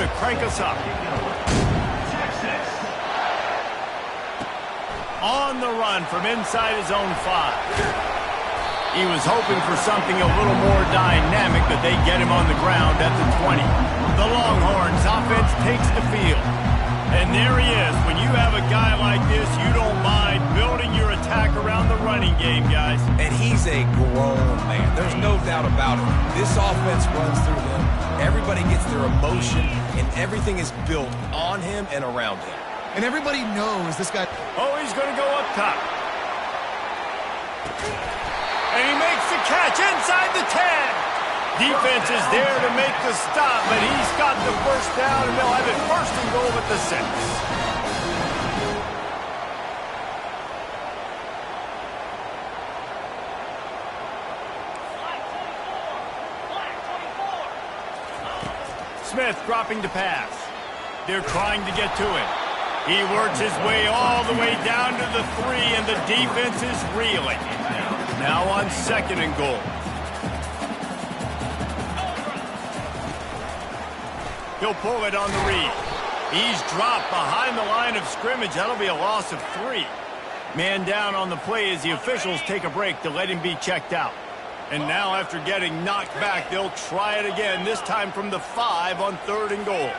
to crank us up. On the run from inside his own 5. He was hoping for something a little more dynamic, but they get him on the ground at the 20. The Longhorns offense takes the field. And there he is. When you have a guy like this, you don't mind building your attack around the running game, guys. And he's a grown man. There's no doubt about it. This offense runs through him. Everybody gets their emotion, and everything is built on him and around him. And everybody knows this guy. Oh, he's going to go up top. And he makes the catch inside the 10. Defense is there to make the stop, but he's got the first down, and they'll have it first and goal at the 6. Smith dropping to pass. They're trying to get to it. He works his way all the way down to the 3, and the defense is reeling. Now on 2nd and goal. He'll pull it on the read. He's dropped behind the line of scrimmage. That'll be a loss of 3. Man down on the play as the officials take a break to let him be checked out. And now after getting knocked back, they'll try it again, this time from the 5 on 3rd and goal.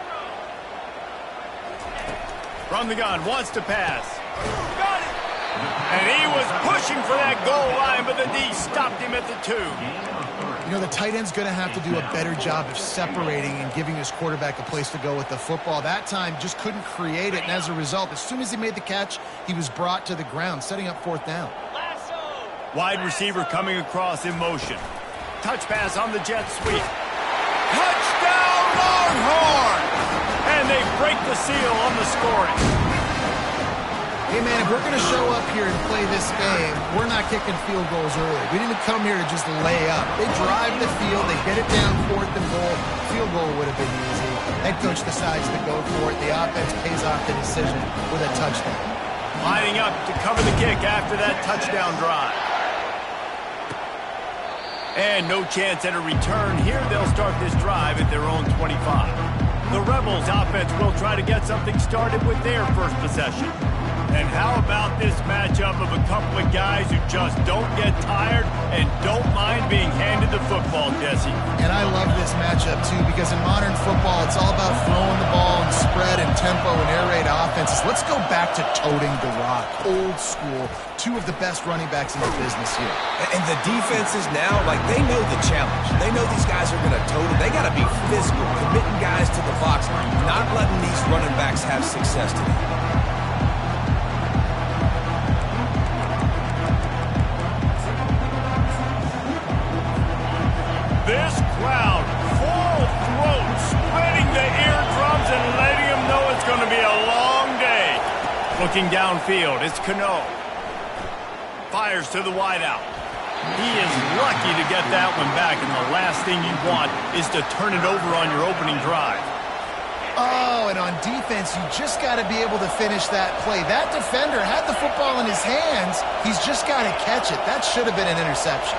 From the gun, wants to pass. Got it! And he was pushing for that goal line, but the D stopped him at the 2. You know, the tight end's going to have to do a better job of separating and giving his quarterback a place to go with the football. That time just couldn't create it, and as a result, as soon as he made the catch, he was brought to the ground, setting up 4th down. Wide receiver coming across in motion. Touch pass on the jet sweep. Touchdown, Longhorns! And they break the seal on the scoring. Hey, man, if we're going to show up here and play this game, we're not kicking field goals early. We didn't come here to just lay up. They drive the field. They get it down 4th and goal. Field goal would have been easy. Head coach decides to go for it. The offense pays off the decision with a touchdown. Lining up to cover the kick after that touchdown drive. And no chance at a return. Here they'll start this drive at their own 25. The Rebels offense will try to get something started with their first possession. And how about this matchup of a couple of guys who just don't get tired and don't mind being handed the football, Jesse? And I love this matchup, too, because in modern football, it's all about throwing the ball and spread and tempo and air raid offenses. Let's go back to toting the rock, old school, 2 of the best running backs in the business here. And the defenses now, like, they know the challenge. They know these guys are going to tote it. They got to be physical, committing guys to the box, not letting these running backs have success today. This crowd, full throat, spreading the eardrums and letting them know it's going to be a long day. Looking downfield, it's Cano. Fires to the wideout. He is lucky to get that one back, and the last thing you want is to turn it over on your opening drive. Oh, and on defense, you just got to be able to finish that play. That defender had the football in his hands. He's just got to catch it. That should have been an interception.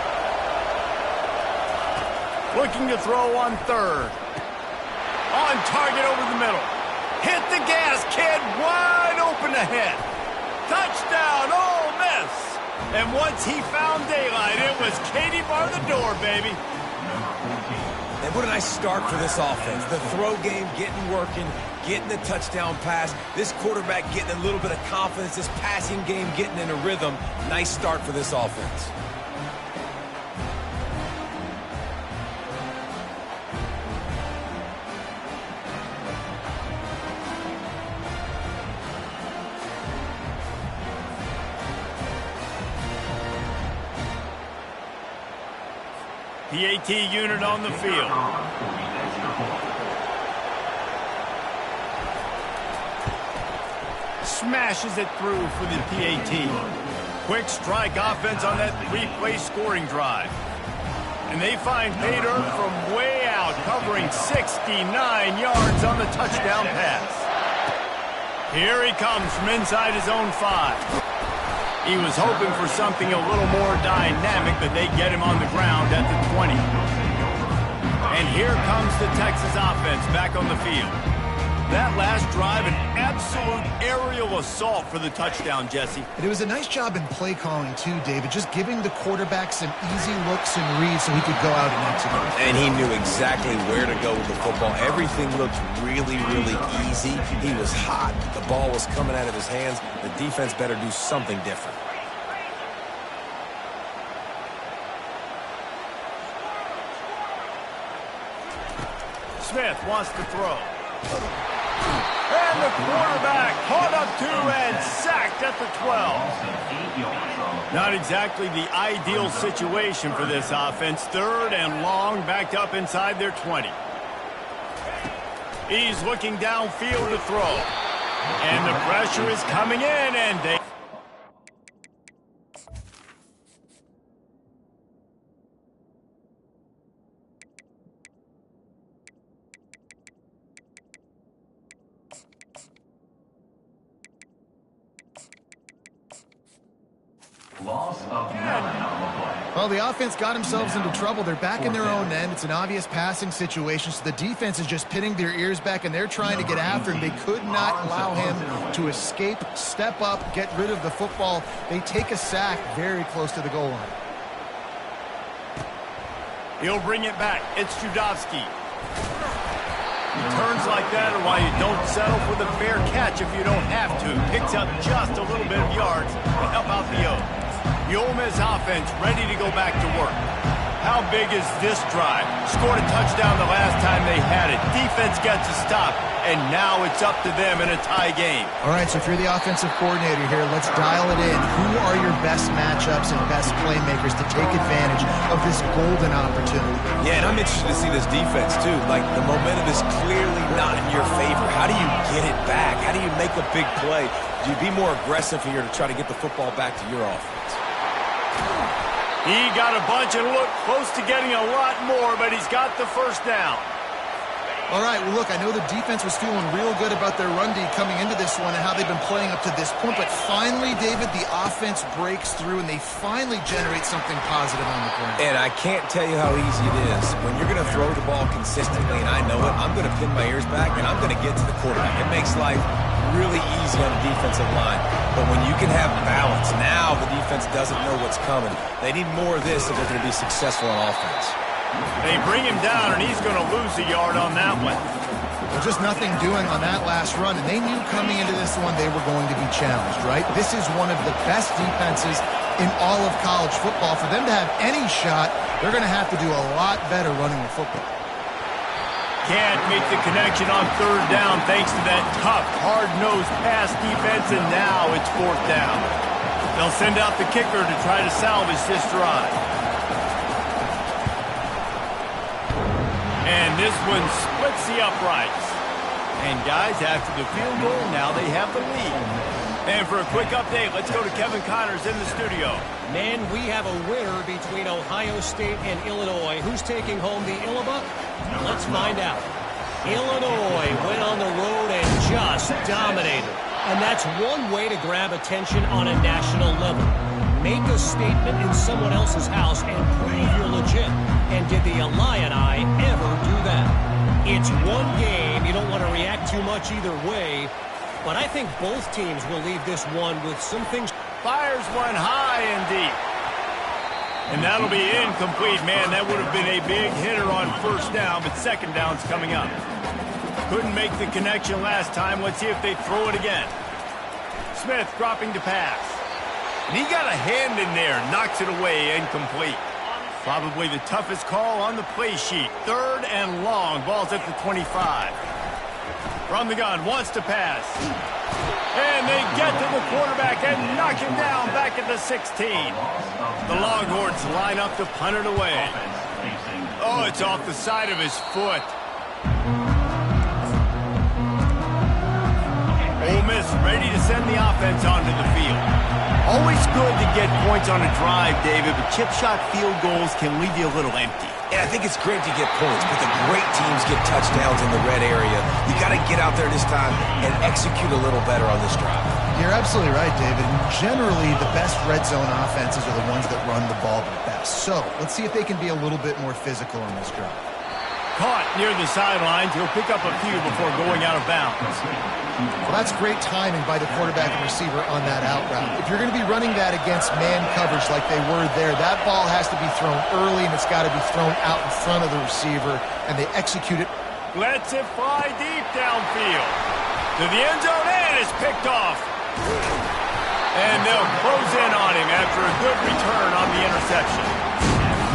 Looking to throw on 3rd. On target over the middle. Hit the gas, kid. Wide open ahead. Touchdown, Ole Miss. And once he found daylight, it was Katie bar the door, baby. And what a nice start for this offense. The throw game getting working, getting the touchdown pass. This quarterback getting a little bit of confidence. This passing game getting in a rhythm. Nice start for this offense. PAT unit on the field. Smashes it through for the PAT. Quick strike offense on that 3-play scoring drive. And they find pay dirt from way out, covering 69 yards on the touchdown pass. Here he comes from inside his own 5. He was hoping for something a little more dynamic, but they get him on the ground at the 20. And here comes the Texas offense back on the field. That last drive, an absolute aerial assault for the touchdown, Jesse. And it was a nice job in play calling too, David, just giving the quarterback some easy looks and reads so he could go out and execute. And he knew exactly where to go with the football. Everything looked really, really easy. He was hot. The ball was coming out of his hands. The defense better do something different. Smith wants to throw. And the quarterback caught up to and sacked at the 12. Not exactly the ideal situation for this offense. 3rd and long, backed up inside their 20. He's looking downfield to throw. And the pressure is coming in, and they... Loss of 9 on the play. Well, the offense got themselves into trouble. They're back in their own end. It's an obvious passing situation, so the defense is just pinning their ears back, and they're trying to get after him. They could not allow him to escape, step up, get rid of the football. They take a sack very close to the goal line. He'll bring it back. It's Judovsky. Turns like that are why you don't settle for the fair catch if you don't have to. Picks up just a little bit of yards to help out the O's. The Ole Miss offense ready to go back to work. How big is this drive? Scored a touchdown the last time they had it. Defense gets a stop, and now it's up to them in a tie game. All right, so if you're the offensive coordinator here, let's dial it in. Who are your best matchups and best playmakers to take advantage of this golden opportunity? Yeah, and I'm interested to see this defense, too. Like, the momentum is clearly not in your favor. How do you get it back? How do you make a big play? Do you be more aggressive here to try to get the football back to your offense? He got a bunch and looked close to getting a lot more, but he's got the first down. All right, well, look, I know the defense was feeling real good about their run D coming into this one and how they've been playing up to this point, but finally, David, the offense breaks through and they finally generate something positive on the ground. And I can't tell you how easy it is. When you're going to throw the ball consistently, and I know it, I'm going to pin my ears back and I'm going to get to the quarterback. It makes life really easy on the defensive line. But when you can have balance, now the defense doesn't know what's coming. They need more of this if they're going to be successful on offense. They bring him down, and he's going to lose a yard on that one. Well, just nothing doing on that last run, and they knew coming into this one they were going to be challenged, right? This is one of the best defenses in all of college football. For them to have any shot, they're going to have to do a lot better running the football. Can't make the connection on 3rd down thanks to that tough, hard-nosed pass defense, and now it's 4th down. They'll send out the kicker to try to salvage this drive. And this one splits the uprights. And guys, after the field goal, now they have the lead. And for a quick update, let's go to Kevin Connors in the studio. Men, we have a winner between Ohio State and Illinois. Who's taking home the Illinois? Let's find out. Illinois went on the road and just dominated. And that's one way to grab attention on a national level. Make a statement in someone else's house and prove you're legit. And did the Illini ever do that? It's one game. You don't want to react too much either way. But I think both teams will leave this one with some things. Fires one high and deep. And that'll be incomplete. Man, that would have been a big hitter on 1st down, but 2nd down's coming up. Couldn't make the connection last time. Let's see if they throw it again. Smith dropping to pass. And he got a hand in there, knocks it away, incomplete. Probably the toughest call on the play sheet. 3rd and long, ball's at the 25. From the gun, wants to pass. And they get to the quarterback and knock him down back at the 16. The Longhorns line up to punt it away. Oh, it's off the side of his foot. Ole Miss ready to send the offense onto the field. Always good to get points on a drive, David, but chip shot field goals can leave you a little empty. And I think it's great to get points, but the great teams get touchdowns in the red area. You got to get out there this time and execute a little better on this drive. You're absolutely right, David. And generally, the best red zone offenses are the ones that run the ball the best. So let's see if they can be a little bit more physical on this drive. caught near the sidelines. He'll pick up a few before going out of bounds. Well, that's great timing by the quarterback and receiver on that out route. If you're going to be running that against man coverage like they were there, that ball has to be thrown early, and it's got to be thrown out in front of the receiver, and they execute it. Lets it fly deep downfield. To the end zone, and it's picked off. And they'll close in on him after a good return on the interception.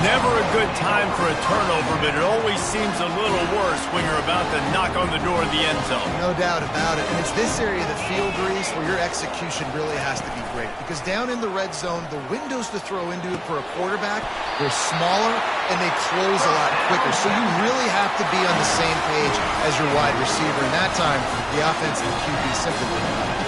Never a good time for a turnover, but it always seems a little worse when you're about to knock on the door of the end zone. No doubt about it. And it's this area of the field, Reese, where your execution really has to be great. Because down in the red zone, the windows to throw into for a quarterback, they're smaller and they close a lot quicker. So you really have to be on the same page as your wide receiver. And that time, the offense and the QB simply didn't have it.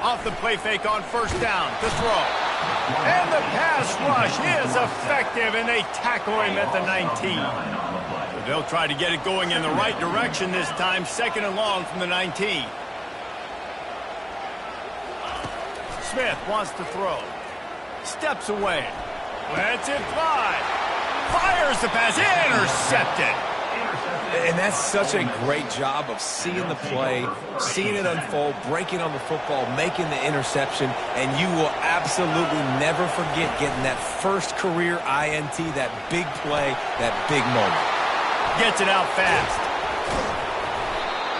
Off the play fake on first down to throw. And the pass rush is effective, and they tackle him at the 19. But they'll try to get it going in the right direction this time, second and long from the 19. Smith wants to throw. Steps away. Lets it fly. Fires the pass. Intercepted. And that's such a great job of seeing the play, seeing it unfold, breaking on the football, making the interception, and you will absolutely never forget getting that first career INT, that big play, that big moment. Gets it out fast.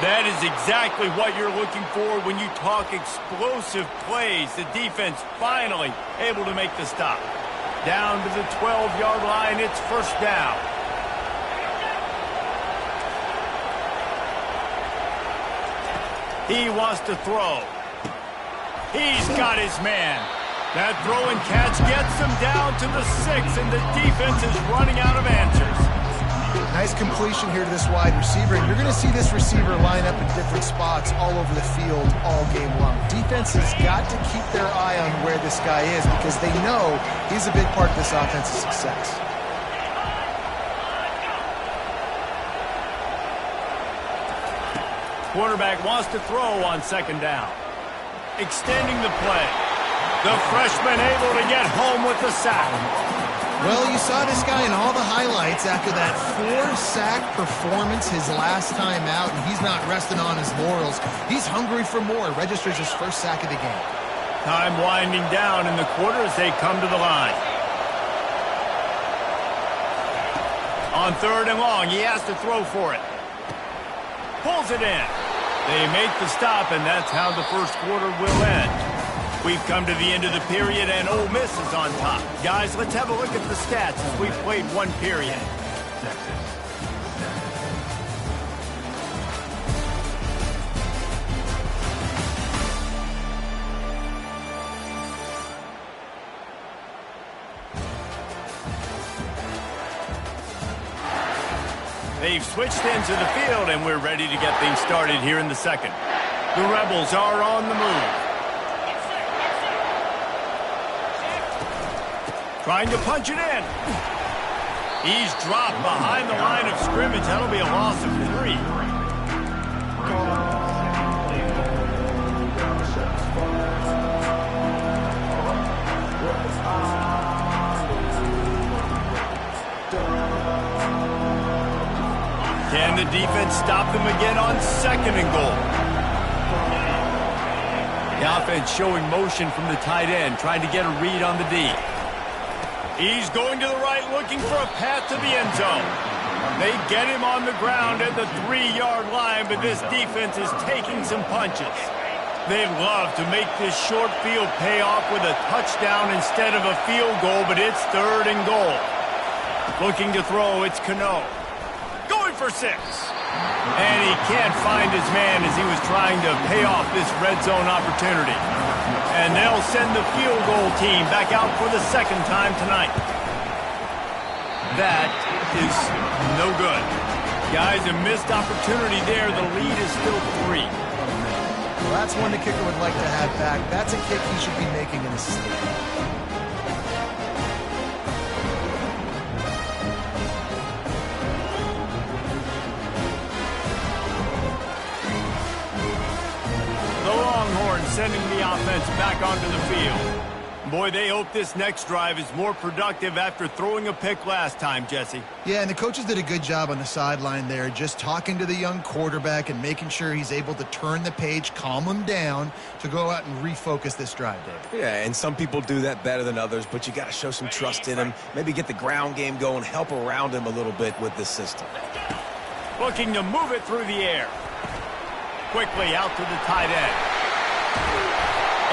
That is exactly what you're looking for when you talk explosive plays. The defense finally able to make the stop. Down to the 12-yard line, it's first down. He wants to throw. He's got his man. That throw and catch gets him down to the 6, and the defense is running out of answers. Nice completion here to this wide receiver. And you're going to see this receiver line up in different spots all over the field all game long. Defense has got to keep their eye on where this guy is because they know he's a big part of this offense's success. Quarterback wants to throw on second down. Extending the play. The freshman able to get home with the sack. Well, you saw this guy in all the highlights after that 4-sack performance his last time out, and he's not resting on his laurels. He's hungry for more. Registers his first sack of the game. Time winding down in the quarter as they come to the line. On third and long, he has to throw for it. Pulls it in. They make the stop, and that's how the first quarter will end. We've come to the end of the period, and Ole Miss is on top. Guys, let's have a look at the stats as we've played one period. They've switched ends of the field, and we're ready to get things started here in the second. The Rebels are on the move. Trying to punch it in. He's dropped behind the line of scrimmage. That'll be a loss of 3. Can the defense stop them again on second and goal? The offense showing motion from the tight end, trying to get a read on the D. He's going to the right, looking for a path to the end zone. They get him on the ground at the 3-yard line, but this defense is taking some punches. They'd love to make this short field pay off with a touchdown instead of a field goal, but it's third and goal. Looking to throw, it's Cano. Going for 6. And he can't find his man as he was trying to pay off this red zone opportunity. And they'll send the field goal team back out for the second time tonight. That is no good. Guys, a missed opportunity there. The lead is still 3. Well, that's one the kicker would like to have back. That's a kick he should be making in his sleep. starts sending the offense back onto the field. Boy, they hope this next drive is more productive after throwing a pick last time, Jesse. Yeah, and the coaches did a good job on the sideline there, just talking to the young quarterback and making sure he's able to turn the page, calm him down to go out and refocus this drive, Dave. Yeah, and some people do that better than others, but you got to show some trust in him. Maybe get the ground game going, help around him a little bit with this system. Looking to move it through the air. Quickly out to the tight end.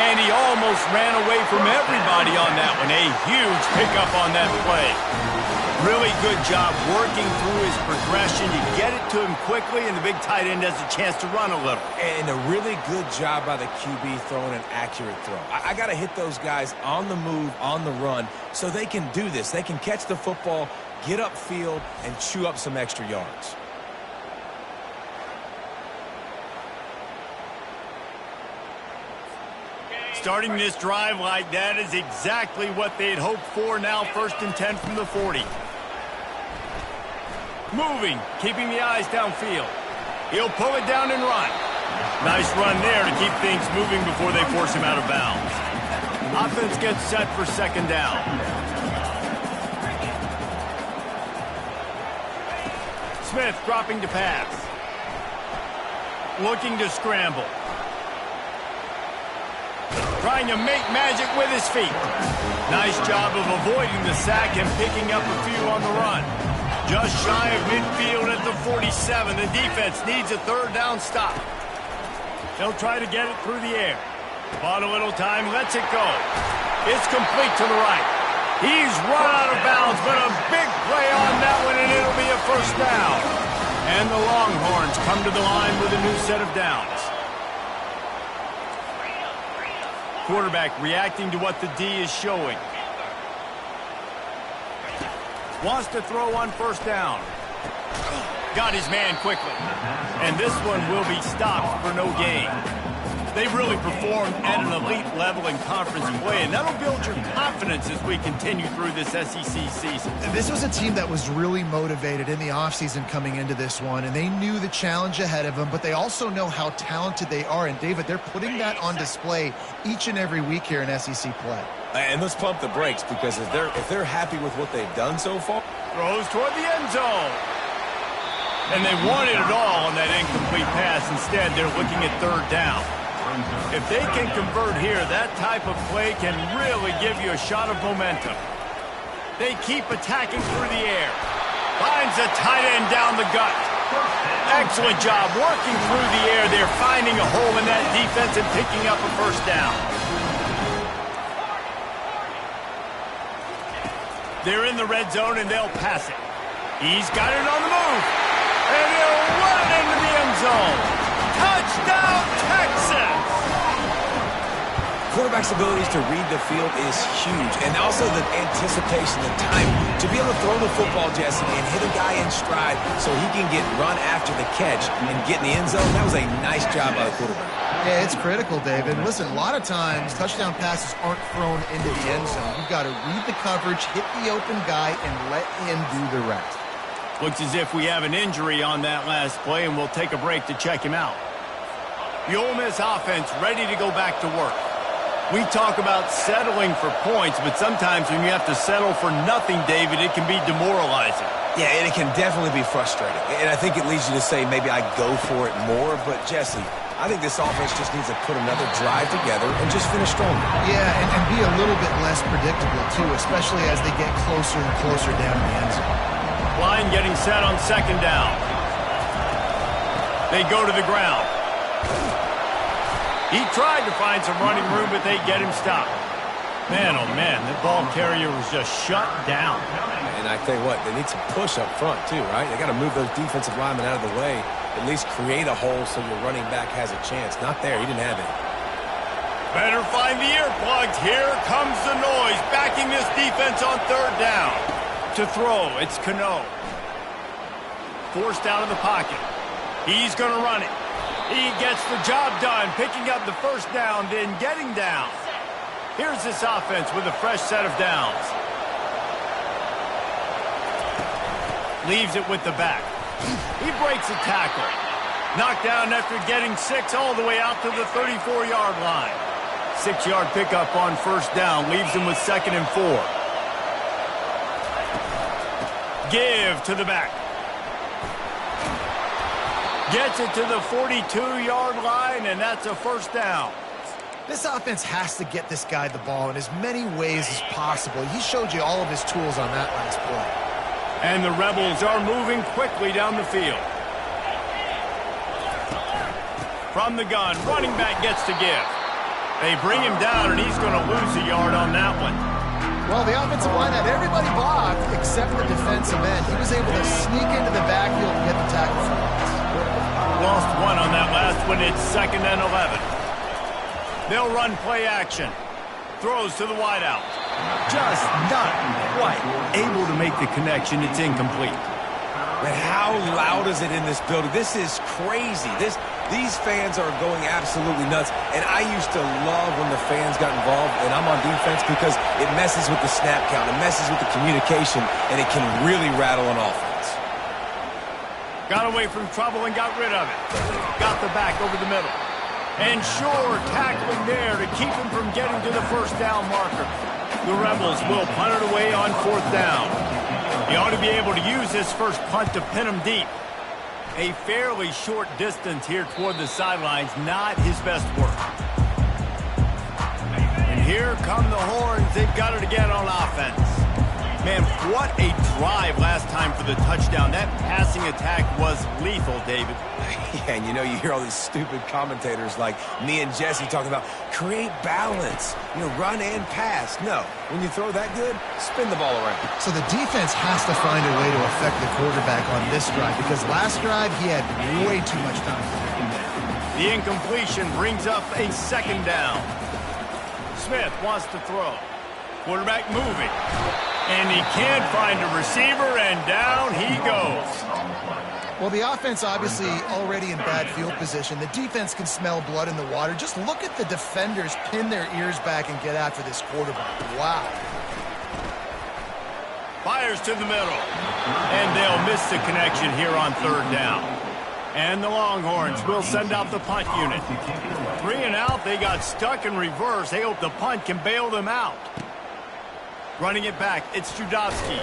And he almost ran away from everybody on that one. A huge pickup on that play. Really good job working through his progression. You get it to him quickly, and the big tight end has a chance to run a little. And a really good job by the QB throwing an accurate throw. I got to hit those guys on the move, on the run, so they can do this. They can catch the football, get upfield, and chew up some extra yards. Starting this drive like that is exactly what they'd hoped for. Now 1st and 10 from the 40. Moving, keeping the eyes downfield. He'll pull it down and run. Nice run there to keep things moving before they force him out of bounds. Offense gets set for 2nd down. Smith dropping to pass. Looking to scramble. Trying to make magic with his feet. Nice job of avoiding the sack and picking up a few on the run. Just shy of midfield at the 47. The defense needs a 3rd down stop. They'll try to get it through the air. Bought a little time, lets it go. It's complete to the right. He's run out of bounds, but a big play on that one, and it'll be a 1st down. And the Longhorns come to the line with a new set of downs. Quarterback reacting to what the D is showing. Wants to throw on 1st down. Got his man quickly. And this one will be stopped for no gain. They really performed at an elite level in conference play, and that'll build your confidence as we continue through this SEC season. This was a team that was really motivated in the offseason coming into this one, and they knew the challenge ahead of them, but they also know how talented they are. And, David, they're putting that on display each and every week here in SEC play. And let's pump the brakes, because if they're happy with what they've done so far. Throws toward the end zone. And they wanted it all on that incomplete pass. Instead, they're looking at 3rd down. If they can convert here, that type of play can really give you a shot of momentum. They keep attacking through the air. Finds a tight end down the gut. Excellent job working through the air. They're finding a hole in that defense and picking up a 1st down. They're in the red zone, and they'll pass it. He's got it on the move. And he'll run it into the end zone. Touchdown, Texas! Quarterback's abilities to read the field is huge, and also the anticipation, the time to be able to throw the football, Jesse, and hit a guy in stride so he can get run after the catch and get in the end zone. That was a nice job by the quarterback. Yeah, it's critical, David. Listen, a lot of times touchdown passes aren't thrown into the end zone. You've got to read the coverage, hit the open guy, and let him do the rest. Looks as if we have an injury on that last play, and we'll take a break to check him out. The Ole Miss offense ready to go back to work. We talk about settling for points, but sometimes when you have to settle for nothing, David, it can be demoralizing. Yeah, and it can definitely be frustrating. And I think it leads you to say maybe I go for it more. But, Jesse, I think this offense just needs to put another drive together and just finish strong. Yeah, and be a little bit less predictable, too, especially as they get closer and closer down in the end zone. Line getting set on 2nd down. They go to the ground. He tried to find some running room, but they get him stopped. Man, oh man, the ball carrier was just shut down. And I tell you what, they need some push up front too, right? They got to move those defensive linemen out of the way, at least create a hole so your running back has a chance. Not there, he didn't have it. Better find the earplugs. Here comes the noise, backing this defense on 3rd down. To throw, it's Cano. Forced out of the pocket. He's going to run it. He gets the job done, picking up the 1st down, then getting down. Here's this offense with a fresh set of downs. Leaves it with the back. He breaks a tackle. Knocked down after getting 6 all the way out to the 34-yard line. 6-yard pickup on first down leaves him with 2nd and 4. Give to the back. Gets it to the 42-yard line, and that's a first down. This offense has to get this guy the ball in as many ways as possible. He showed you all of his tools on that last play. And the Rebels are moving quickly down the field. From the gun, running back gets to give. They bring him down, and he's going to lose a yard on that one. Well, the offensive line had everybody blocked except the defensive end. He was able to sneak into the backfield and get the tackle for loss. Lost 1 on that last one. It's 2nd and 11. They'll run play action. Throws to the wideout. Just not quite able to make the connection. It's incomplete. Man, how loud is it in this building? This is crazy. These fans are going absolutely nuts. And I used to love when the fans got involved, and I'm on defense because it messes with the snap count. It messes with the communication, and it can really rattle an offense. Got away from trouble and got rid of it. Got the back over the middle. And sure, tackling there to keep him from getting to the first down marker. The Rebels will punt it away on 4th down. He ought to be able to use this first punt to pin him deep. A fairly short distance here toward the sidelines, not his best work. And here come the horns. They've got it again on offense. Man, what a drive last time for the touchdown. That passing attack was lethal, David. Yeah, and you hear all these stupid commentators like me and Jesse talking about create balance, run and pass. No, when you throw that good, spin the ball around. So the defense has to find a way to affect the quarterback on this drive because last drive he had way too much time. The incompletion brings up a 2nd down. Smith wants to throw. Quarterback moving. And he can't find a receiver, and down he goes. Well, the offense obviously already in bad field position. The defense can smell blood in the water. Just look at the defenders pin their ears back and get after this quarterback. Wow. Fires to the middle. And they'll miss the connection here on 3rd down. And the Longhorns will send out the punt unit. 3 and out, they got stuck in reverse. They hope the punt can bail them out. Running it back, it's Judowski.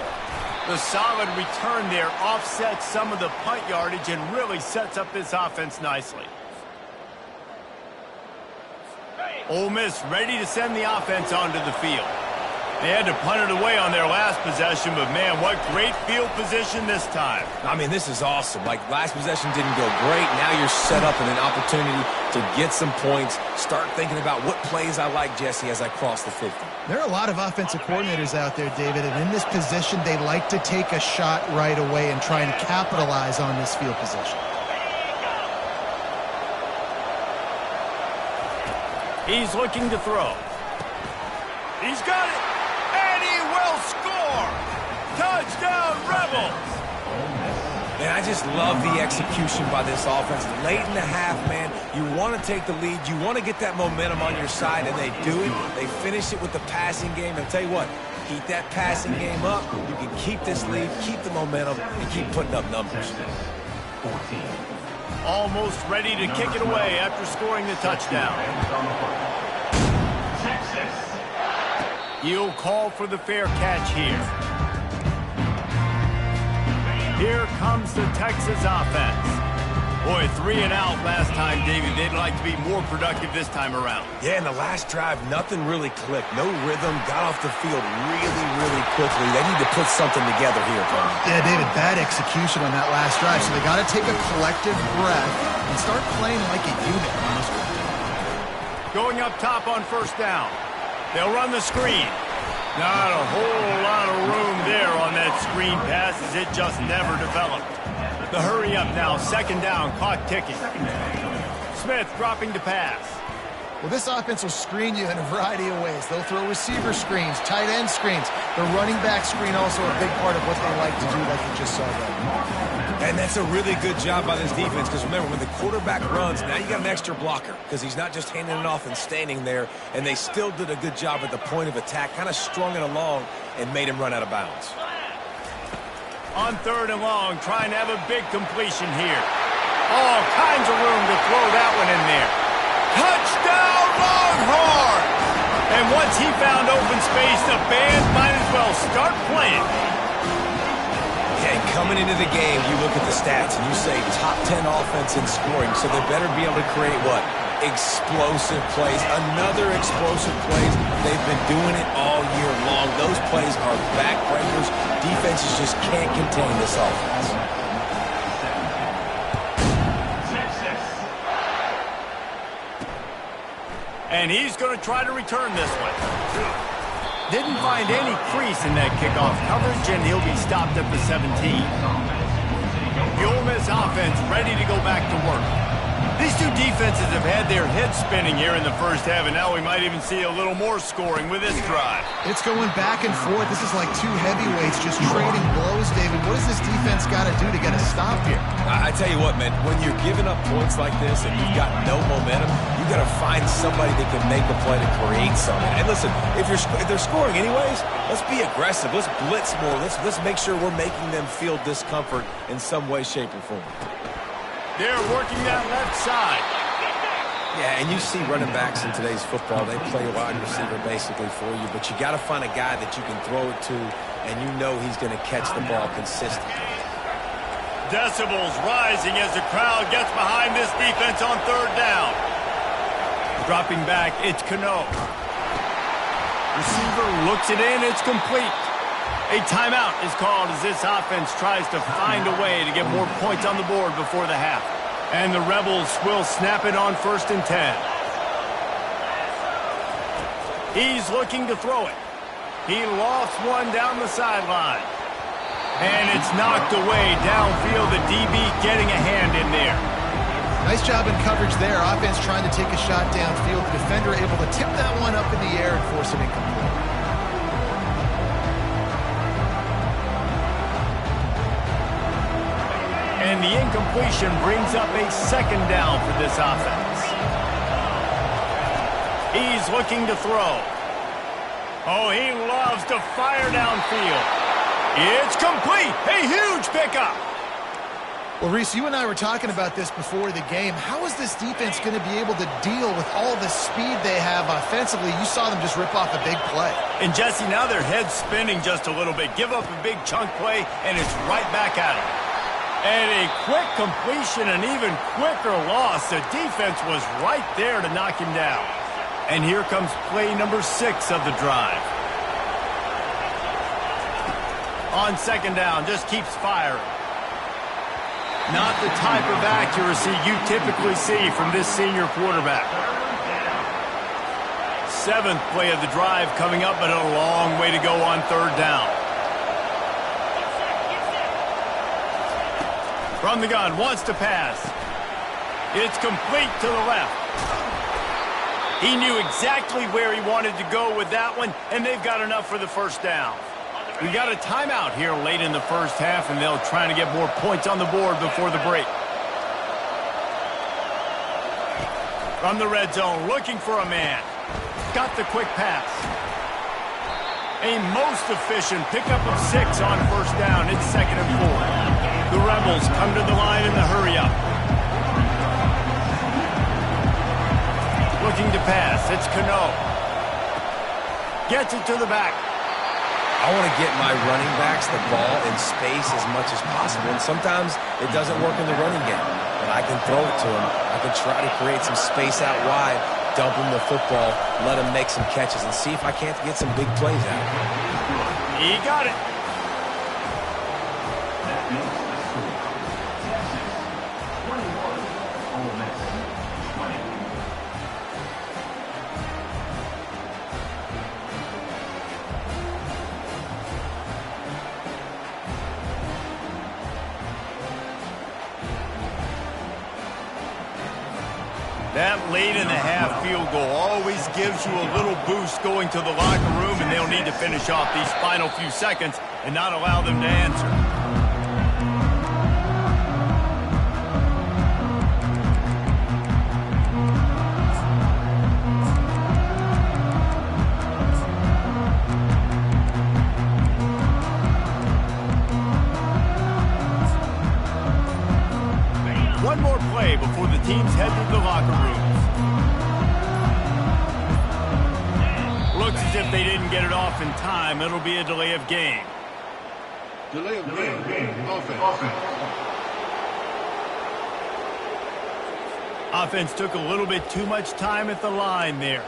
The solid return there offsets some of the punt yardage and really sets up this offense nicely. Ole Miss ready to send the offense onto the field. They had to punt it away on their last possession, but man, what great field position this time. I mean, this is awesome. Like, last possession didn't go great. Now you're set up in an opportunity to get some points. Start thinking about what plays I like, Jesse, as I cross the 50. There are a lot of offensive coordinators out there, David, and in this position, they like to take a shot right away and try and capitalize on this field position. He's looking to throw. He's got it. And he will score! Touchdown, Rebels! Man, I just love the execution by this offense. Late in the half, man, you want to take the lead. You want to get that momentum on your side, and they do it. They finish it with the passing game. And I'll tell you what, keep that passing game up. You can keep this lead, keep the momentum, and keep putting up numbers. Almost ready to kick it away after scoring the touchdown. He'll call for the fair catch here. Here comes the Texas offense. Boy, 3 and out last time, David. They'd like to be more productive this time around. Yeah, in the last drive, nothing really clicked. No rhythm, got off the field really, really quickly. They need to put something together here, Tony. Yeah, David, bad execution on that last drive, so they got to take a collective breath and start playing like a unit on this one. Going up top on first down. They'll run the screen. Not a whole lot of room there on that screen pass as it just never developed. The hurry up now, 2nd down, clock ticking. Smith dropping to pass. Well, this offense will screen you in a variety of ways. They'll throw receiver screens, tight end screens. The running back screen also a big part of what they like to do, like you just saw there. And that's a really good job by this defense because, remember, when the quarterback runs, now you got an extra blocker because he's not just handing it off and standing there, and they still did a good job at the point of attack, kind of strung it along and made him run out of bounds. On 3rd and long, trying to have a big completion here. All kinds of room to throw that one in there. Touchdown, Longhorns! And once he found open space, the band might as well start playing. And coming into the game, you look at the stats and you say top 10 offense in scoring, so they better be able to create what? Explosive plays. Another explosive plays. They've been doing it all year long. Those plays are backbreakers. Defenses just can't contain this offense. And he's going to try to return this one. Didn't find any crease in that kickoff coverage, and he'll be stopped at the 17. The Ole Miss offense ready to go back to work. These two defenses have had their heads spinning here in the first half, and now we might even see a little more scoring with this drive. It's going back and forth. This is like two heavyweights just trading blows, David. What does this defense got to do to get a stop here? I tell you what, man, when you're giving up points like this and you've got no momentum, you got to find somebody that can make a play to create something. And listen, if they're scoring anyways, let's be aggressive. Let's blitz more. Let's make sure we're making them feel discomfort in some way, shape, or form. They're working that left side. Yeah, and you see running backs in today's football, they play a wide receiver basically for you, but you got to find a guy that you can throw it to, and you know he's going to catch the ball consistently. Decibels rising as the crowd gets behind this defense on third down. Dropping back, it's Cano. Receiver looks it in, it's complete. A timeout is called as this offense tries to find a way to get more points on the board before the half. And the Rebels will snap it on 1st and 10. He's looking to throw it. He lofts one down the sideline. And it's knocked away downfield. The DB getting a hand in there. Nice job in coverage there. Offense trying to take a shot downfield. The defender able to tip that one up in the air and force it incomplete. And the incompletion brings up a 2nd down for this offense. He's looking to throw. Oh, he loves to fire downfield. It's complete. A huge pickup. Well, Reese, you and I were talking about this before the game. How is this defense going to be able to deal with all the speed they have offensively? You saw them just rip off a big play. And, Jesse, now their head's spinning just a little bit. Give up a big chunk play, and it's right back at them. And a quick completion, an even quicker loss. The defense was right there to knock him down. And here comes play number 6 of the drive. On 2nd down, just keeps firing. Not the type of accuracy you typically see from this senior quarterback. 7th play of the drive coming up, but a long way to go on 3rd down. From the gun, wants to pass. It's complete to the left. He knew exactly where he wanted to go with that one, and they've got enough for the 1st down. We got a timeout here late in the first half, and they'll try to get more points on the board before the break. From the red zone, looking for a man. Got the quick pass. A most efficient pickup of 6 on 1st down. It's 2nd and 4. The Rebels come to the line in the hurry-up. Looking to pass. It's Cano. Gets it to the back. I want to get my running backs the ball in space as much as possible, and sometimes it doesn't work in the running game. But I can throw it to him. I can try to create some space out wide, dump him the football, let him make some catches, and see if I can't get some big plays out of him. He got it. That late in the half field goal always gives you a little boost going to the locker room, and they'll need to finish off these final few seconds and not allow them to answer. One more they didn't get it off in time, it'll be a delay of game. Delay of game. Offense. Offense took a little bit too much time at the line there.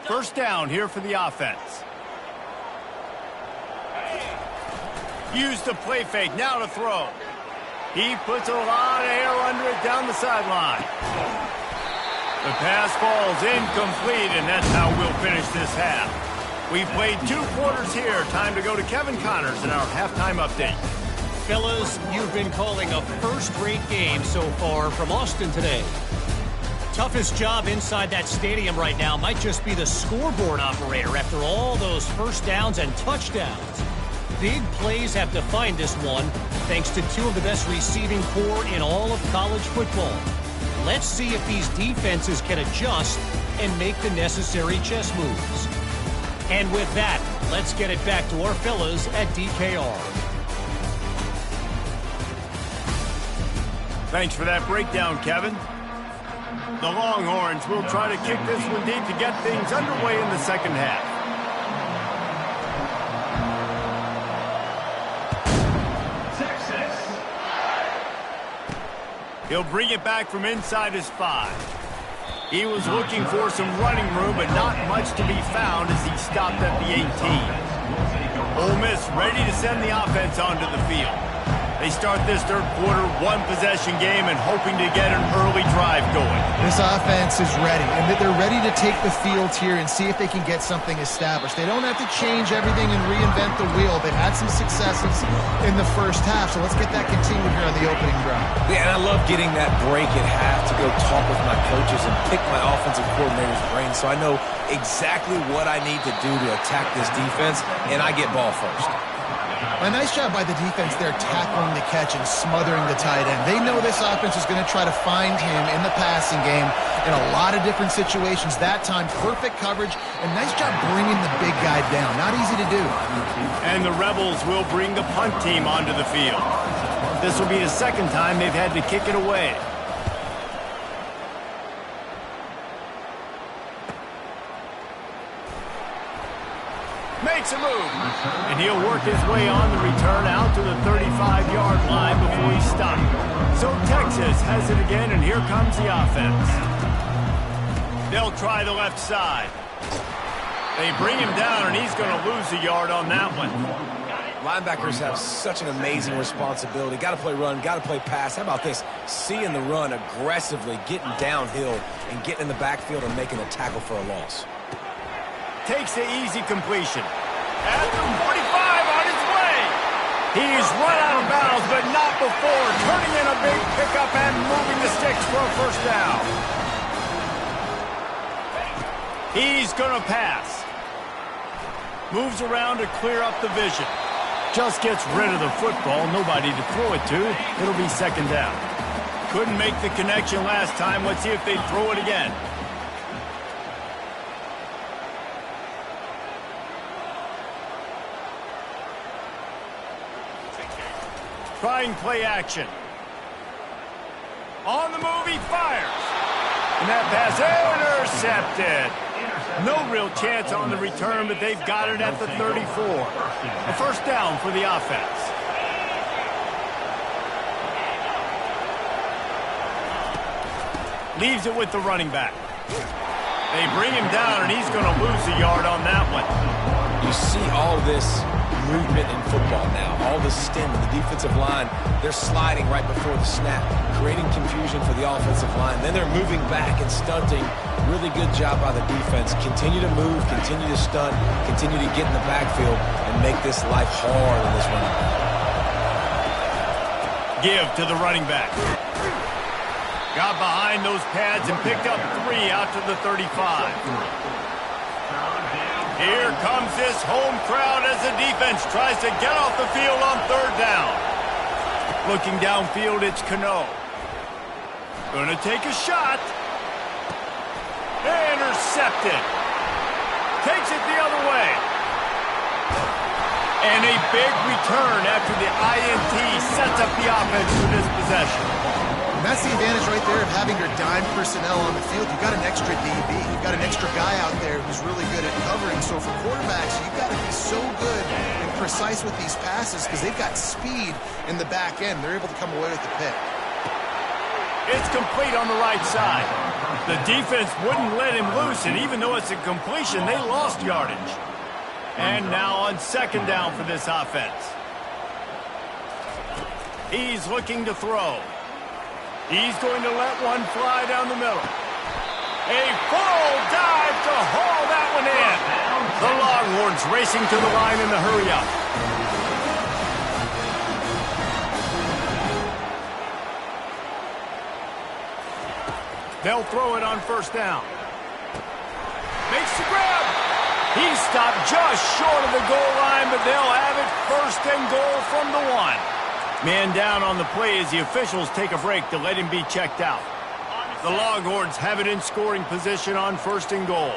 First down here for the offense. Used the play fake, now to throw. He puts a lot of air under it down the sideline. The pass falls incomplete, and that's how we'll finish this half. We've played 2 quarters here. Time to go to Kevin Connors in our halftime update. Fellas, you've been calling a first-rate game so far from Austin today. Toughest job inside that stadium right now might just be the scoreboard operator after all those first downs and touchdowns. Big plays have defined this one, thanks to 2 of the best receiving corps in all of college football. Let's see if these defenses can adjust and make the necessary chess moves. And with that, let's get it back to our fellas at DKR. Thanks for that breakdown, Kevin. The Longhorns will try to kick this one deep to get things underway in the second half. He'll bring it back from inside his 5. He was looking for some running room, but not much to be found as he stopped at the 18. Ole Miss ready to send the offense onto the field. They start this third quarter one-possession game and hoping to get an early drive going. This offense is ready, and they're ready to take the field here and see if they can get something established. They don't have to change everything and reinvent the wheel. They've had some successes in the first half, so let's get that continued here on the opening drive. Yeah, and I love getting that break at half to go talk with my coaches and pick my offensive coordinator's brain so I know exactly what I need to do to attack this defense, and I get ball first. A nice job by the defense there tackling the catch and smothering the tight end. They know this offense is going to try to find him in the passing game in a lot of different situations. That time, perfect coverage, and nice job bringing the big guy down. Not easy to do. And the Rebels will bring the punt team onto the field. This will be the second time they've had to kick it away. Makes a move, and he'll work his way on the return out to the 35-yard line before he's stopped. So Texas has it again, and here comes the offense. They'll try the left side. They bring him down, and he's going to lose a yard on that one. Linebackers have such an amazing responsibility. Got to play run, got to play pass. How about this? Seeing the run aggressively, getting downhill, and getting in the backfield and making a tackle for a loss. Takes the easy completion. At the 45 on his way. He's run out of bounds, but not before turning in a big pickup and moving the sticks for a first down. He's going to pass. Moves around to clear up the vision. Just gets rid of the football. Nobody to throw it to. It'll be second down. Couldn't make the connection last time. Let's see if they throw it again. Trying play action. On the move, he fires. And that pass intercepted. No real chance on the return, but they've got it at the 34. A first down for the offense. Leaves it with the running back. They bring him down, and he's going to lose a yard on that one. You see all this movement in football now. All the stem in the defensive line, they're sliding right before the snap, creating confusion for the offensive line. Then they're moving back and stunting. Really good job by the defense. Continue to move, continue to stunt, continue to get in the backfield and make this life hard on this running back. Give to the running back. Got behind those pads and picked up 3 out to the 35. Here comes this home crowd as the defense tries to get off the field on third down. Looking downfield, it's Cano. Gonna take a shot. Intercepted. Takes it the other way. And a big return after the INT sets up the offense for this possession. And that's the advantage right there of having your dime personnel on the field. You've got an extra DB. You've got an extra guy out there who's really good at covering. So for quarterbacks, you've got to be so good and precise with these passes because they've got speed in the back end. They're able to come away with the pick. It's complete on the right side. The defense wouldn't let him loose, and even though it's a completion, they lost yardage. And now on second down for this offense. He's looking to throw. He's going to let one fly down the middle. A full dive to haul that one in. The Longhorns racing to the line in the hurry-up. They'll throw it on first down. Makes the grab. He stopped just short of the goal line, but they'll have it first and goal from the 1. Man down on the play as the officials take a break to let him be checked out. The Longhorns have it in scoring position on first and goal.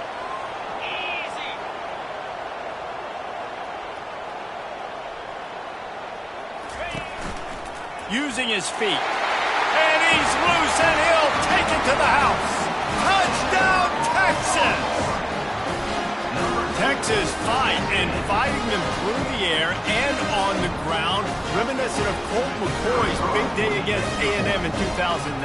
Using his feet. And he's loose, and he'll take it to the house. Touchdown, Texas! Texas fighting them through the air and on the ground, reminiscent of Colt McCoy's big day against A&M in 2009.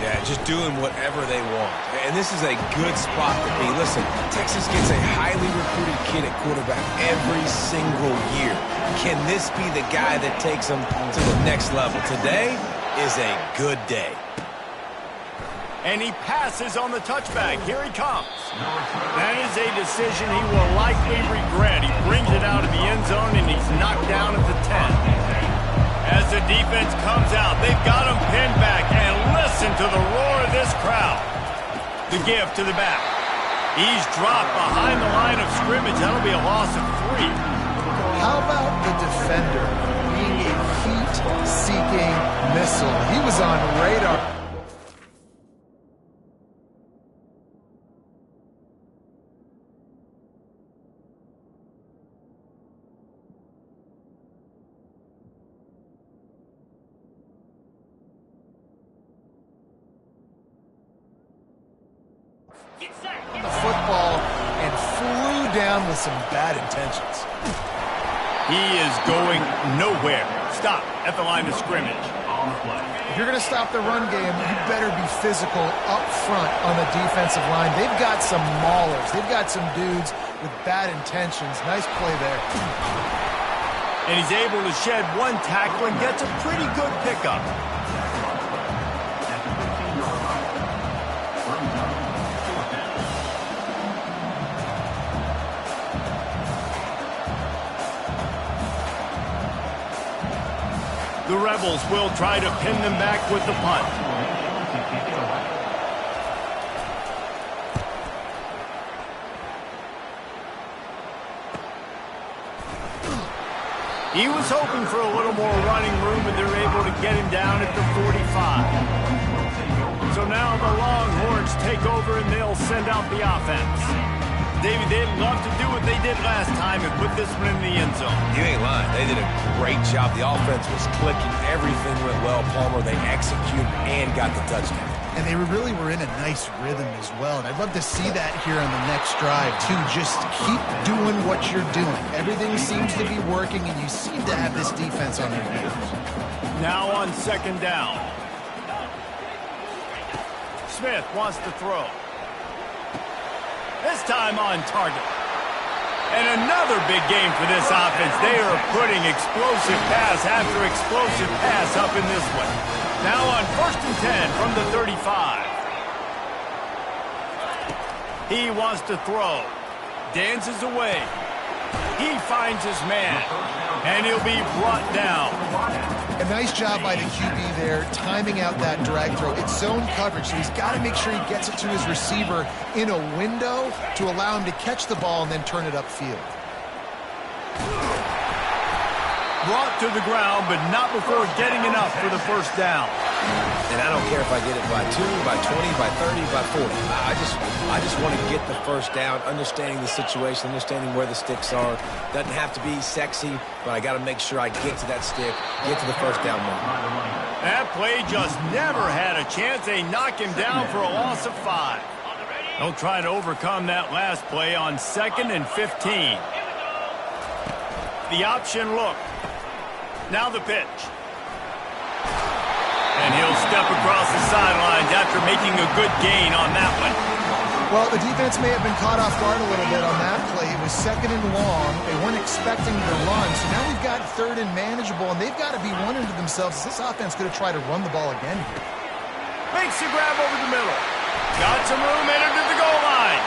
Yeah, just doing whatever they want. And this is a good spot to be. Listen, Texas gets a highly recruited kid at quarterback every single year. Can this be the guy that takes them to the next level? Today is a good day. And he passes on the touchback. Here he comes. That is a decision he will likely regret. He brings it out of the end zone, and he's knocked down at the 10. As the defense comes out, they've got him pinned back. And listen to the roar of this crowd. The give to the back. He's dropped behind the line of scrimmage. That'll be a loss of 3. How about the defender being a heat-seeking missile? He was on radar. The football and flew down with some bad intentions. He is going nowhere. Stop at the line of scrimmage. If you're going to stop the run game, you better be physical up front on the defensive line. They've got some maulers. They've got some dudes with bad intentions. Nice play there. And he's able to shed one tackle and gets a pretty good pickup. The Rebels will try to pin them back with the punt. He was hoping for a little more running room, and they're able to get him down at the 45. So now the Longhorns take over, and they'll send out the offense. Davey, they'd love to do what they did last time and put this one in the end zone. You ain't lying. They did a great job. The offense was clicking. Everything went well. Palmer, they executed and got the touchdown. And they really were in a nice rhythm as well. And I'd love to see that here on the next drive, too. Just keep doing what you're doing. Everything seems to be working, and you seem to have this defense on their heels. Now on second down. Smith wants to throw. This time on target. And another big game for this offense. They are putting explosive pass after explosive pass up in this one. Now on first and 10 from the 35. He wants to throw. Dances away. He finds his man. And he'll be brought down. A nice job by the QB there, timing out that drag throw. It's zone coverage, so he's got to make sure he gets it to his receiver in a window to allow him to catch the ball and then turn it upfield. Brought to the ground, but not before getting enough for the first down. And I don't care if I get it by 2, by 20, by 30, by 40. I just want to get the first down, understanding the situation, understanding where the sticks are. Doesn't have to be sexy, but I got to make sure I get to that stick, get to the first down mark. That play just never had a chance. They knock him down for a loss of 5. They'll try to overcome that last play on 2nd and 15. The option look. Now the pitch. And he'll step across the sidelines after making a good gain on that one. Well, the defense may have been caught off guard a little bit on that play. It was 2nd and long. They weren't expecting the run. So now we've got 3rd and manageable, and they've got to be wondering to themselves, is this offense going to try to run the ball again here? Makes the grab over the middle. Got some room, entered to the goal line.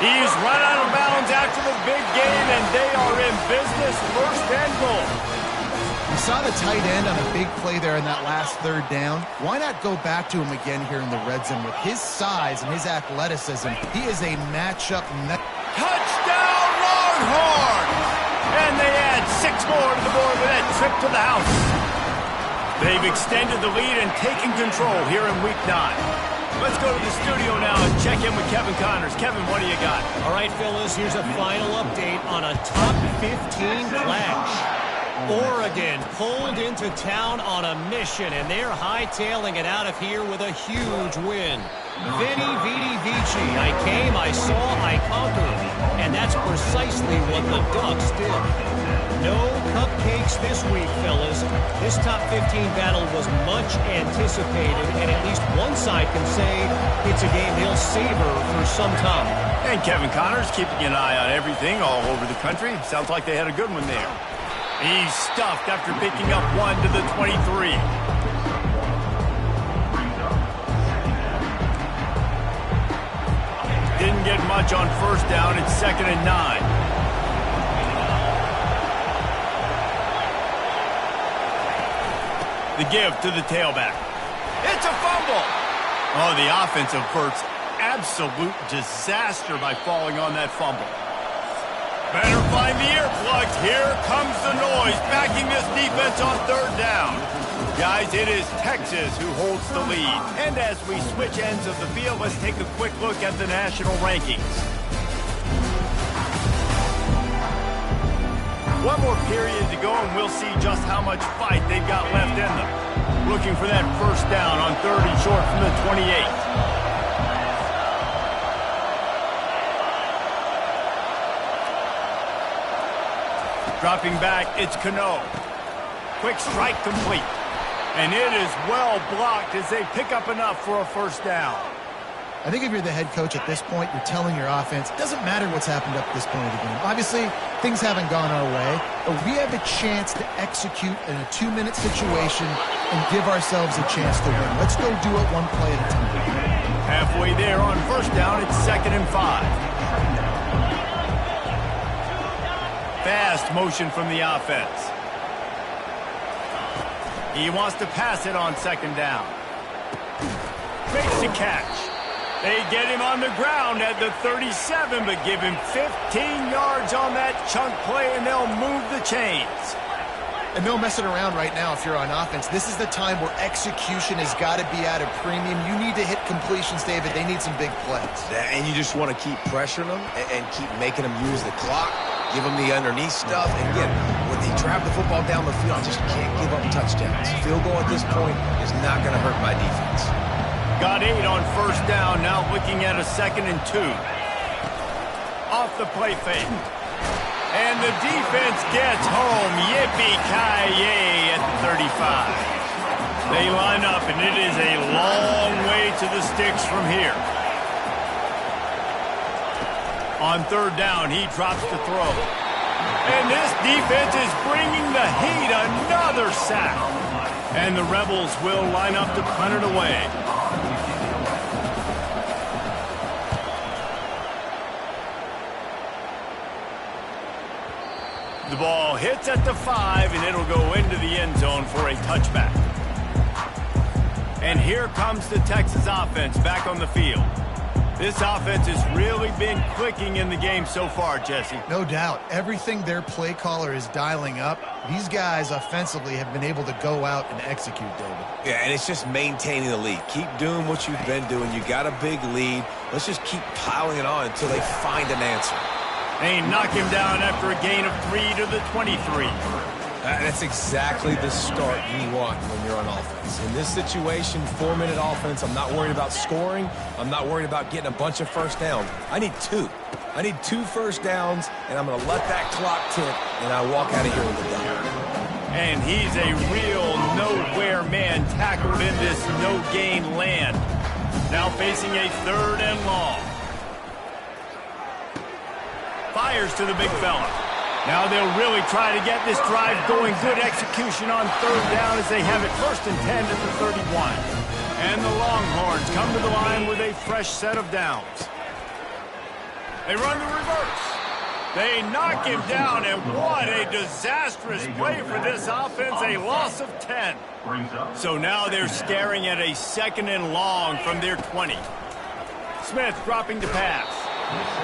He's run out of bounds after the big game, and they are in business, 1st and goal. You saw the tight end on a big play there in that last 3rd down. Why not go back to him again here in the red zone? With his size and his athleticism, he is a matchup. Touchdown, Longhorn! And they add 6 more to the board with that trip to the house. They've extended the lead and taken control here in Week 9. Let's go to the studio now and check in with Kevin Connors. Kevin, what do you got? All right, fellas, here's a final update on a top 15 clash. Oregon pulled into town on a mission, and they're hightailing it out of here with a huge win. Veni, vidi, vici. I came, I saw, I conquered. And that's precisely what the Ducks did. No cupcakes this week, fellas. This top 15 battle was much anticipated, and at least one side can say it's a game they'll savor for some time. And Kevin Connors keeping an eye on everything all over the country. Sounds like they had a good one there. He's stuffed after picking up 1 to the 23. Didn't get much on 1st down. It's 2nd and 9. The give to the tailback. It's a fumble. Oh, the offense averts absolute disaster by falling on that fumble. Better find the earplugs. Here comes the noise, backing this defense on 3rd down. Guys, it is Texas who holds the lead. And as we switch ends of the field, let's take a quick look at the national rankings. One more period to go, and we'll see just how much fight they've got left in them. Looking for that 1st down on 3rd and short from the 28. Dropping back, it's Cano. Quick strike complete. And it is well blocked as they pick up enough for a 1st down. I think if you're the head coach at this point, you're telling your offense, it doesn't matter what's happened up to this point of the game. Obviously, things haven't gone our way, but we have a chance to execute in a 2-minute situation and give ourselves a chance to win. Let's go do it one play at a time. Halfway there on 1st down, it's 2nd and 5. Fast motion from the offense. He wants to pass it on 2nd down. Makes the catch. They get him on the ground at the 37, but give him 15 yards on that chunk play, and they'll move the chains. And no messing around right now if you're on offense. This is the time where execution has got to be at a premium. You need to hit completions, David. They need some big plays. And you just want to keep pressuring them and keep making them use the clock. Give them the underneath stuff. And again, when they drive the football down the field, I just can't give up touchdowns. Field goal at this point is not going to hurt my defense. Got 8 on 1st down. Now looking at a 2nd and 2. Off the play fake. And the defense gets home. Yippee-ki-yay at the 35. They line up, and it is a long way to the sticks from here. On 3rd down, he drops the throw. And this defense is bringing the heat. Another sack. And the Rebels will line up to punt it away. The ball hits at the 5, and it'll go into the end zone for a touchback. And here comes the Texas offense back on the field. This offense has really been clicking in the game so far, Jesse. No doubt. Everything their play caller is dialing up, these guys offensively have been able to go out and execute, David. Yeah, and it's just maintaining the lead. Keep doing what you've been doing. You got a big lead. Let's just keep piling it on until they find an answer. They knock him down after a gain of 3 to the 23. That's exactly the start you want when you're on offense. In this situation, 4-minute offense, I'm not worried about scoring. I'm not worried about getting a bunch of first downs. I need 2. I need 2 first downs, and I'm going to let that clock tick, and I walk out of here with a dub. And he's a real nowhere man tackled in this no-gain land. Now facing a 3rd and long. Fires to the big fella. Now they'll really try to get this drive going. Good execution on 3rd down as they have it 1st and 10 at the 31. And the Longhorns come to the line with a fresh set of downs. They run the reverse. They knock him down, and what a disastrous play for this offense, a loss of 10. So now they're staring at a 2nd and long from their 20. Smith dropping to pass.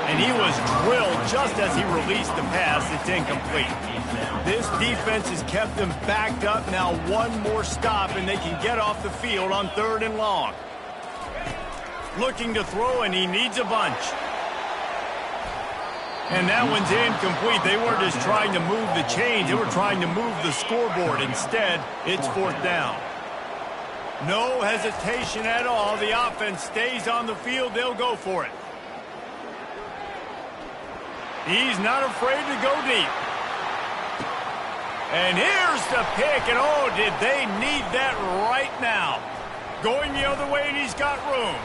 And he was drilled just as he released the pass. It's incomplete. This defense has kept them backed up. Now one more stop, and they can get off the field on 3rd and long. Looking to throw, and he needs a bunch. And that one's incomplete. They weren't just trying to move the chains. They were trying to move the scoreboard. Instead, it's 4th down. No hesitation at all. The offense stays on the field. They'll go for it. He's not afraid to go deep. And here's the pick, and oh, did they need that right now. Going the other way, and he's got room.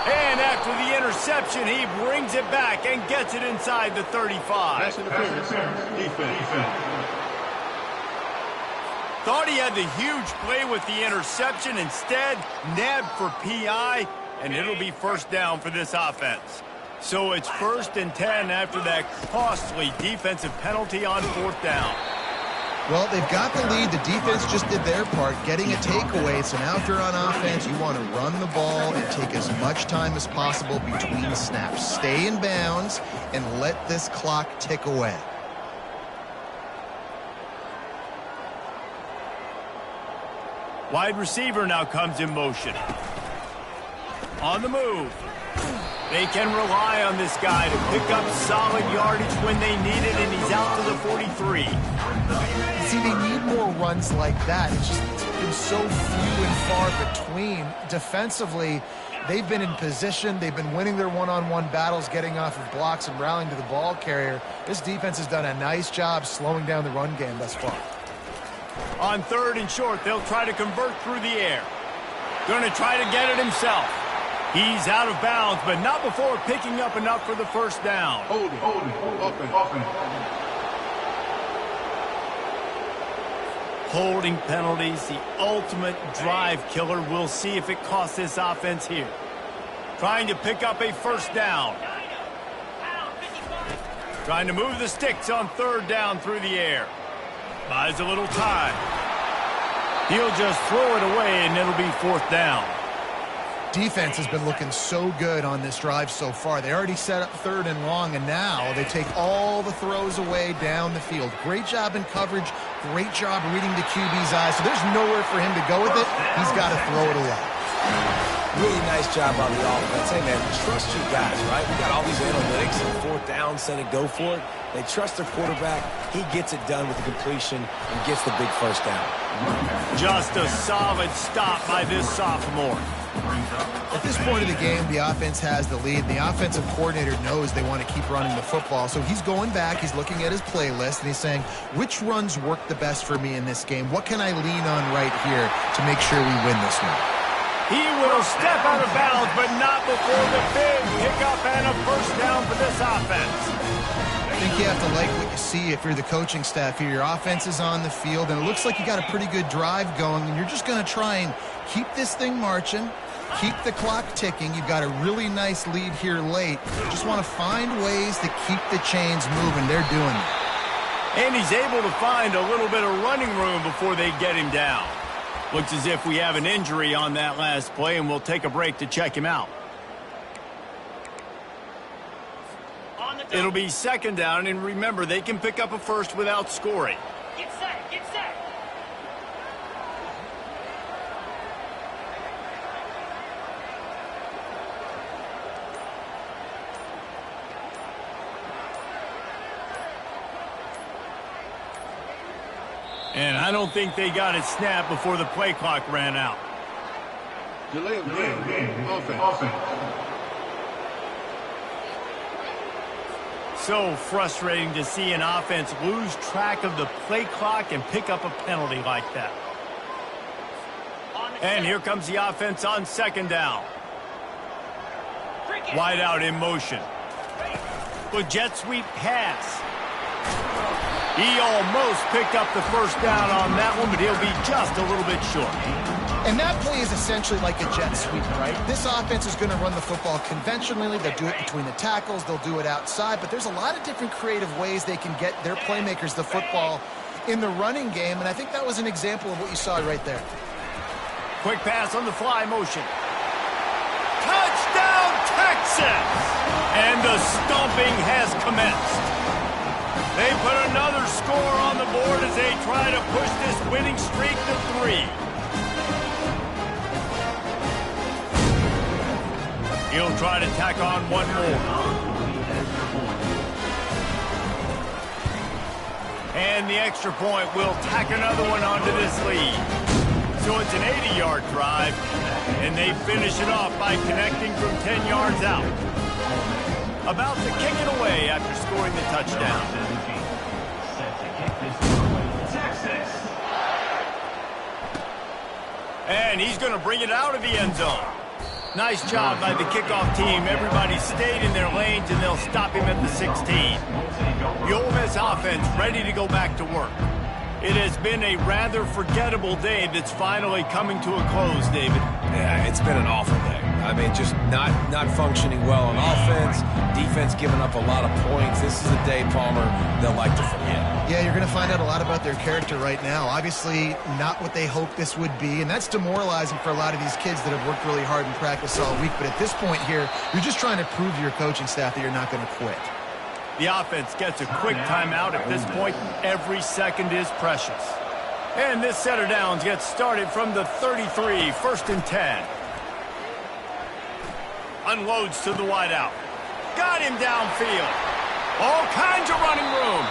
And after the interception, he brings it back and gets it inside the 35. Pass interference. Defense. Thought he had the huge play with the interception. Instead, nabbed for PI, and it'll be 1st down for this offense. So it's 1st and 10 after that costly defensive penalty on 4th down. Well, they've got the lead. The defense just did their part, getting a takeaway. So now if you're on offense, you want to run the ball and take as much time as possible between snaps. Stay in bounds and let this clock tick away. Wide receiver now comes in motion. On the move. They can rely on this guy to pick up solid yardage when they need it, and he's out to the 43. See, they need more runs like that. It's been so few and far between. Defensively, they've been in position. They've been winning their one-on-one battles, getting off of blocks and rallying to the ball carrier. This defense has done a nice job slowing down the run game thus far. On 3rd and short, they'll try to convert through the air. Going to try to get it himself. He's out of bounds, but not before picking up enough for the 1st down. Holding. Offense. Holding penalties, the ultimate drive killer. We'll see if it costs this offense here. Trying to pick up a 1st down. Trying to move the sticks on 3rd down through the air. Buys a little time. He'll just throw it away, and it'll be 4th down. Defense has been looking so good on this drive so far. They already set up 3rd and long, and now they take all the throws away down the field. Great job in coverage. Great job reading the QB's eyes. So there's nowhere for him to go with it. He's got to throw it away. Really nice job on the offense. Hey, man, trust your guys, right? We got all these analytics and 4th down, set it, go for it. They trust their quarterback. He gets it done with the completion and gets the big 1st down. Just a solid stop by this sophomore. At this point of the game, the offense has the lead. The offensive coordinator knows they want to keep running the football. So he's going back, he's looking at his playlist, and he's saying, which runs work the best for me in this game? What can I lean on right here to make sure we win this one? He will step out of bounds, but not before the big pickup and a 1st down for this offense. I think you have to like what you see if you're the coaching staff here. Your offense is on the field, and it looks like you got a pretty good drive going, and you're just going to try and keep this thing marching, keep the clock ticking. You've got a really nice lead here late. You just want to find ways to keep the chains moving. They're doing it. And he's able to find a little bit of running room before they get him down. Looks as if we have an injury on that last play, and we'll take a break to check him out. It'll be second down, and remember, they can pick up a first without scoring. Get set, get set. And I don't think they got it snapped before the play clock ran out. Delay of game. Offense. So frustrating to see an offense lose track of the play clock and pick up a penalty like that. And here comes the offense on second down. Wide out in motion. With jet sweep pass. He almost picked up the first down on that one, but he'll be just a little bit short. And that play is essentially like a jet sweep, right? This offense is going to run the football conventionally. They'll do it between the tackles. They'll do it outside. But there's a lot of different creative ways they can get their playmakers the football in the running game. And I think that was an example of what you saw right there. Quick pass on the fly motion. Touchdown, Texas! And the stomping has commenced. They put another score on the board as they try to push this winning streak to 3. He'll try to tack on one more. And the extra point will tack another one onto this lead. So it's an 80-yard drive, and they finish it off by connecting from 10 yards out. About to kick it away after scoring the touchdown. And he's going to bring it out of the end zone. Nice job by the kickoff team. Everybody stayed in their lanes, and they'll stop him at the 16. The Ole Miss offense ready to go back to work. It has been a rather forgettable day that's finally coming to a close, David. Yeah, it's been an awful day. I mean, just not functioning well on offense, defense giving up a lot of points. This is a day, Palmer, they'll like to forget. Yeah, you're going to find out a lot about their character right now. Obviously, not what they hoped this would be, and that's demoralizing for a lot of these kids that have worked really hard in practice all week. But at this point here, you're just trying to prove to your coaching staff that you're not going to quit. The offense gets a quick timeout at this point. Every second is precious. And this set of downs gets started from the 33, first and 10. Unloads to the wideout. Got him downfield. All kinds of running room.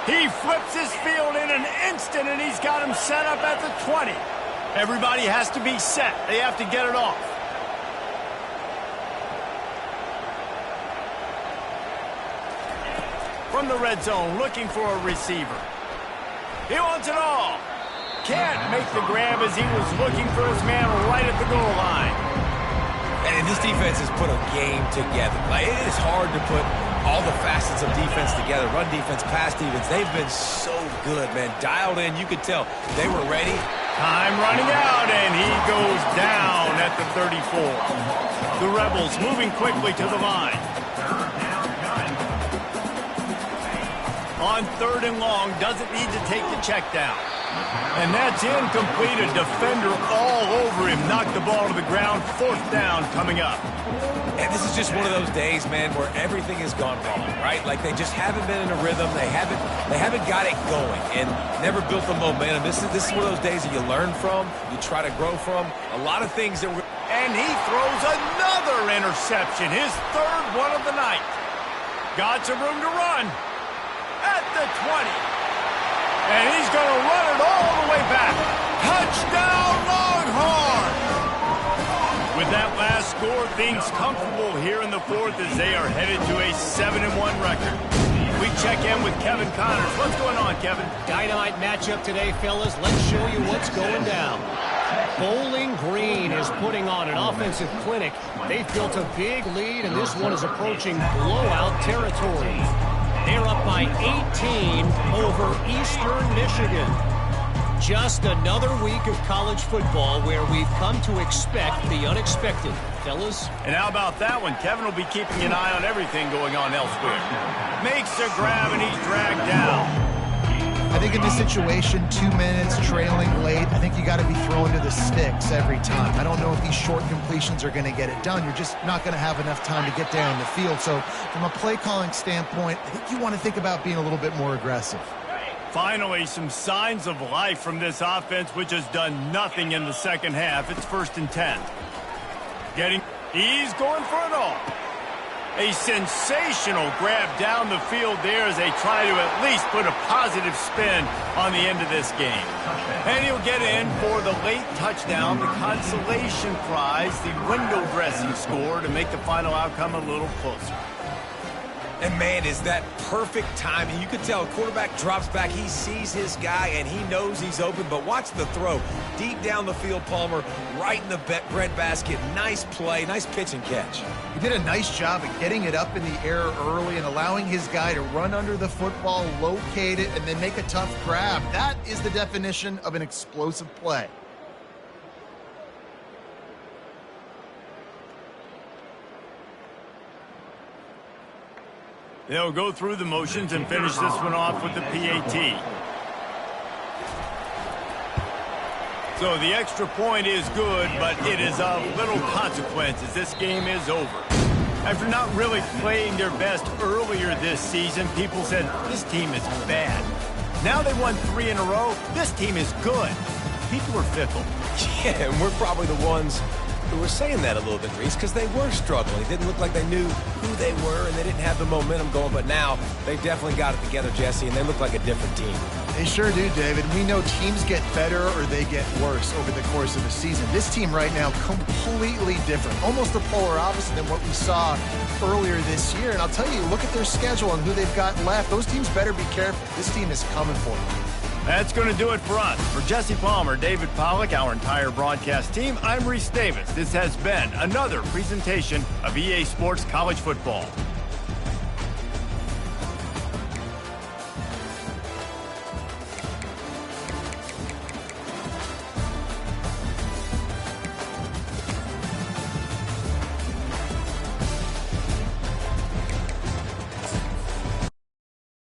He flips his field in an instant, and he's got him set up at the 20. Everybody has to be set. They have to get it off. From the red zone, looking for a receiver. He wants it all. Can't make the grab as he was looking for his man right at the goal line. And this defense has put a game together. Like, it is hard to put all the facets of defense together. Run defense, pass defense. They've been so good, man. Dialed in. You could tell they were ready. Time running out, and he goes down at the 34. The Rebels moving quickly to the line. On third and long, doesn't need to take the check down. And that's incomplete. A defender all over him. Knocked the ball to the ground. Fourth down coming up. And this is just one of those days, man, where everything has gone wrong, right? Like, they just haven't been in a rhythm. They haven't got it going and never built the momentum. This is one of those days that you learn from, you try to grow from. A lot of things that were... And he throws another interception. His third one of the night. Got some room to run. At the 20. And he's going to run it all the way back. Touchdown, Longhorns! With that last score, things comfortable here in the fourth as they are headed to a 7-1 record. We check in with Kevin Connors. What's going on, Kevin? Dynamite matchup today, fellas. Let's show you what's going down. Bowling Green is putting on an offensive clinic. They've built a big lead, and this one is approaching blowout territory. They're up by 18 over Eastern Michigan. Just another week of college football where we've come to expect the unexpected. Fellas? And how about that one? Kevin will be keeping an eye on everything going on elsewhere. Makes a grab, and he's dragged down. I I think in this situation, 2 minutes, trailing late, I think you got to be throwing to the sticks every time. I don't know if these short completions are going to get it done. You're just not going to have enough time to get down the field. So from a play calling standpoint, I think you want to think about being a little bit more aggressive. Finally, some signs of life from this offense, which has done nothing in the second half. It's 1st and 10. He's going for it all. A sensational grab down the field there as they try to at least put a positive spin on the end of this game. And he'll get in for the late touchdown, the consolation prize, the window dressing score to make the final outcome a little closer. And, man, is that perfect timing. You could tell a quarterback drops back. He sees his guy, and he knows he's open. But watch the throw. Deep down the field, Palmer, right in the breadbasket. Nice play, nice pitch and catch. He did a nice job of getting it up in the air early and allowing his guy to run under the football, locate it, and then make a tough grab. That is the definition of an explosive play. They'll go through the motions and finish this one off with the PAT. So the extra point is good, but it is of little consequence as this game is over. After not really playing their best earlier this season, people said, this team is bad. Now they won 3 in a row. This team is good. People are fickle. Yeah, and we're probably the ones who were saying that a little bit, Reese, because they were struggling. It didn't look like they knew who they were, and they didn't have the momentum going. But now they definitely got it together, Jesse, and they look like a different team. They sure do, David. We know teams get better or they get worse over the course of the season. This team right now, completely different. Almost the polar opposite than what we saw earlier this year. And I'll tell you, look at their schedule and who they've got left. Those teams better be careful. This team is coming for them. That's going to do it for us. For Jesse Palmer, David Pollack, our entire broadcast team, I'm Reese Davis. This has been another presentation of EA Sports College Football.